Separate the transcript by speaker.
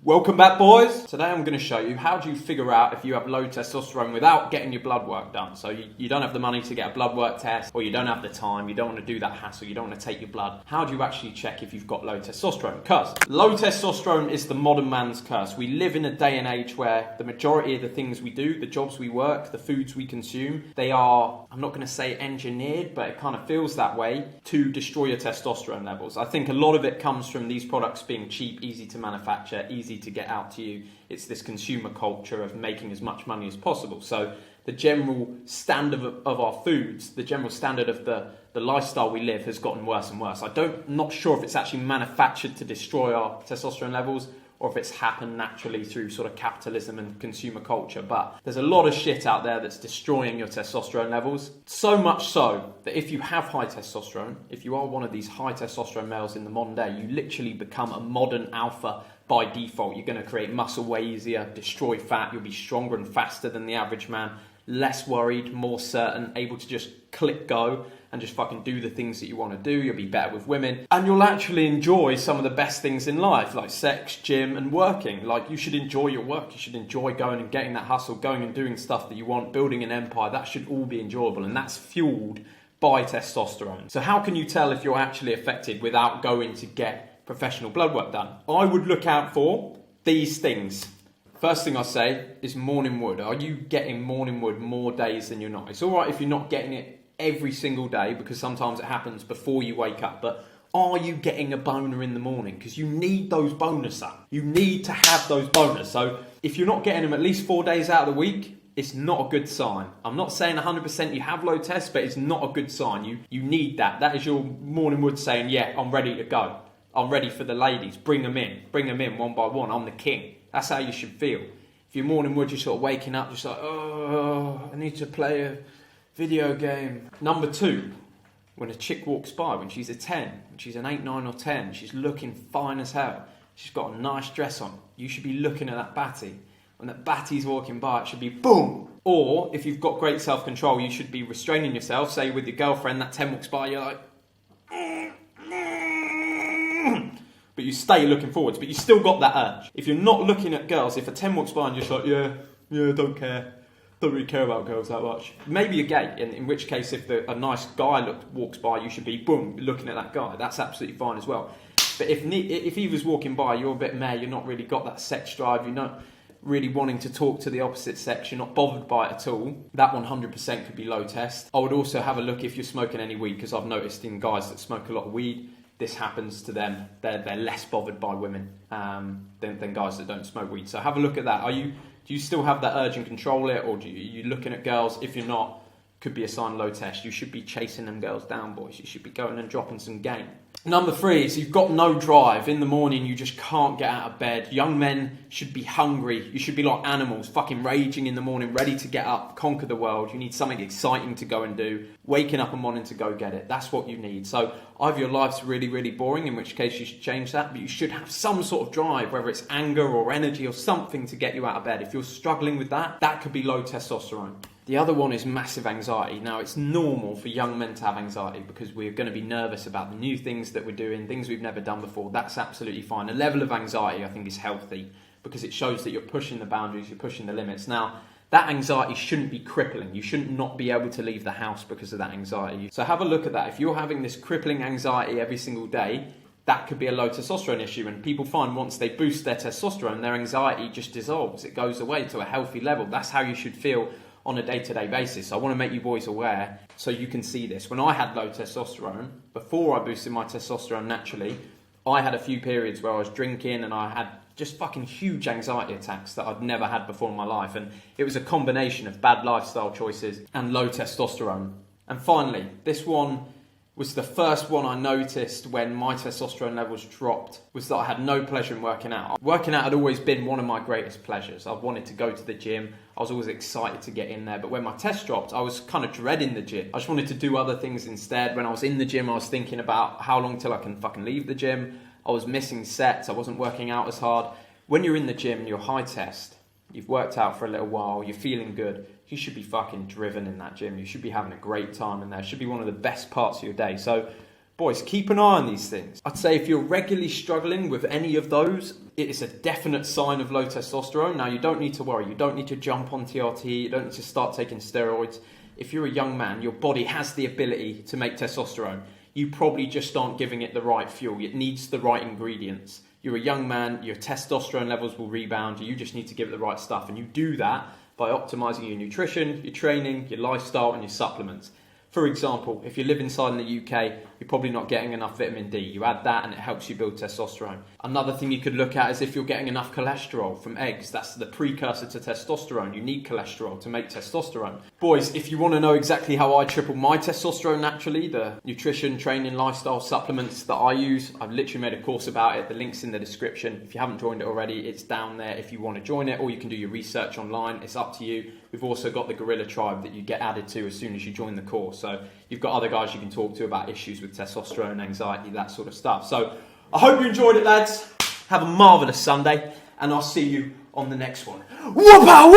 Speaker 1: Welcome back, boys. Today I'm going to show you how do you figure out if you have low testosterone without getting your blood work done. So you don't have the money to get a blood work test, or you don't have the time, you don't want to do that hassle, you don't want to take your blood. How do you actually check if you've got low testosterone? Because low testosterone is the modern man's curse. We live in a day and age where the majority of the things we do, the jobs we work, the foods we consume, they are, I'm not going to say engineered, but it kind of feels that way, to destroy your testosterone levels. I think a lot of it comes from these products being cheap, easy to manufacture, easy to get out to you. It's this consumer culture of making as much money as possible. So the general standard of our foods, the general standard of the lifestyle we live has gotten worse and worse. Not sure if it's actually manufactured to destroy our testosterone levels or if it's happened naturally through sort of capitalism and consumer culture. But there's a lot of shit out there that's destroying your testosterone levels. So much so that if you have high testosterone, if you are one of these high testosterone males in the modern day, you literally become a modern alpha by default. You're going to create muscle way easier, destroy fat, you'll be stronger and faster than the average man, less worried, more certain, able to just click go and just fucking do the things that you want to do. You'll be better with women, and you'll actually enjoy some of the best things in life, like sex, gym, and working. Like, you should enjoy your work. You should enjoy going and getting that hustle, going and doing stuff that you want, building an empire. That should all be enjoyable, and that's fueled by testosterone. So how can you tell if you're actually affected without going to get professional blood work done? I would look out for these things. First thing I say is morning wood. Are you getting morning wood more days than you're not? It's all right if you're not getting it every single day, because sometimes it happens before you wake up, but are you getting a boner in the morning? Because you need those boners, son. You need to have those boners. So if you're not getting them at least 4 days out of the week, it's not a good sign. I'm not saying 100% you have low test, but it's not a good sign. You need that. That is your morning wood saying, yeah, I'm ready to go. I'm ready for the ladies. Bring them in. Bring them in one by one. I'm the king. That's how you should feel. If you're morning wood, you're sort of waking up, just like, oh, I need to play a video game. Number 2, when a chick walks by, when she's a 10, when she's an 8, 9 or 10, she's looking fine as hell. She's got a nice dress on. You should be looking at that batty. When that batty's walking by, it should be boom. Or if you've got great self-control, you should be restraining yourself. Say with your girlfriend, that 10 walks by, you're like, but you stay looking forwards, but you still got that urge. If you're not looking at girls, if a 10 walks by and you're just like, yeah, don't care. Don't really care about girls that much. Maybe you're gay, in which case if a nice guy walks by, you should be, boom, looking at that guy. That's absolutely fine as well. But if he was walking by, you're a bit meh, you're not really got that sex drive, you're not really wanting to talk to the opposite sex, you're not bothered by it at all, that 100% could be low test. I would also have a look if you're smoking any weed, because I've noticed in guys that smoke a lot of weed, this happens to them. They're less bothered by women than guys that don't smoke weed. So have a look at that. Do you still have that urge and control it, or are you looking at girls? If you're not, could be a sign low test. You should be chasing them girls down, boys. You should be going and dropping some game. Number 3 is you've got no drive. In the morning, you just can't get out of bed. Young men should be hungry. You should be like animals, fucking raging in the morning, ready to get up, conquer the world. You need something exciting to go and do. Waking up and wanting to go get it. That's what you need. So either your life's really, really boring, in which case you should change that, but you should have some sort of drive, whether it's anger or energy or something to get you out of bed. If you're struggling with that, that could be low testosterone. The other one is massive anxiety. Now, it's normal for young men to have anxiety because we're going to be nervous about the new things that we're doing, things we've never done before. That's absolutely fine. A level of anxiety, I think, is healthy because it shows that you're pushing the boundaries, you're pushing the limits. Now, that anxiety shouldn't be crippling. You shouldn't not be able to leave the house because of that anxiety. So have a look at that. If you're having this crippling anxiety every single day, that could be a low testosterone issue. And people find once they boost their testosterone, their anxiety just dissolves. It goes away to a healthy level. That's how you should feel on a day-to-day basis. I want to make you boys aware so you can see this. When I had low testosterone, before I boosted my testosterone naturally, I had a few periods where I was drinking and I had just fucking huge anxiety attacks that I'd never had before in my life. And it was a combination of bad lifestyle choices and low testosterone. And finally, this one was the first one I noticed when my testosterone levels dropped, was that I had no pleasure in working out. Working out had always been one of my greatest pleasures. I wanted to go to the gym. I was always excited to get in there. But when my test dropped, I was kind of dreading the gym. I just wanted to do other things instead. When I was in the gym, I was thinking about how long till I can fucking leave the gym. I was missing sets. I wasn't working out as hard. When you're in the gym and you're high test, you've worked out for a little while, you're feeling good, you should be fucking driven in that gym. You should be having a great time in there. It should be one of the best parts of your day. So Boys, keep an eye on these things. I'd say if you're regularly struggling with any of those, it is a definite sign of low testosterone. Now, you don't need to worry. You don't need to jump on TRT. You don't need to start taking steroids. If you're a young man, your body has the ability to make testosterone. You probably just aren't giving it the right fuel. It needs the right ingredients. You're a young man, your testosterone levels will rebound. You just need to give it the right stuff. And you do that by optimizing your nutrition, your training, your lifestyle, and your supplements. For example, if you live inside in the UK, you're probably not getting enough vitamin D. You add that and it helps you build testosterone. Another thing you could look at is if you're getting enough cholesterol from eggs. That's the precursor to testosterone. You need cholesterol to make testosterone. Boys, if you want to know exactly how I triple my testosterone naturally, the nutrition, training, lifestyle supplements that I use, I've literally made a course about it. The link's in the description. If you haven't joined it already, it's down there if you want to join it, or you can do your research online. It's up to you. We've also got the Gorilla Tribe that you get added to as soon as you join the course. So you've got other guys you can talk to about issues with testosterone, anxiety, that sort of stuff. So I hope you enjoyed it, lads. Have a marvellous Sunday, and I'll see you on the next one. Whoop-a-whoop!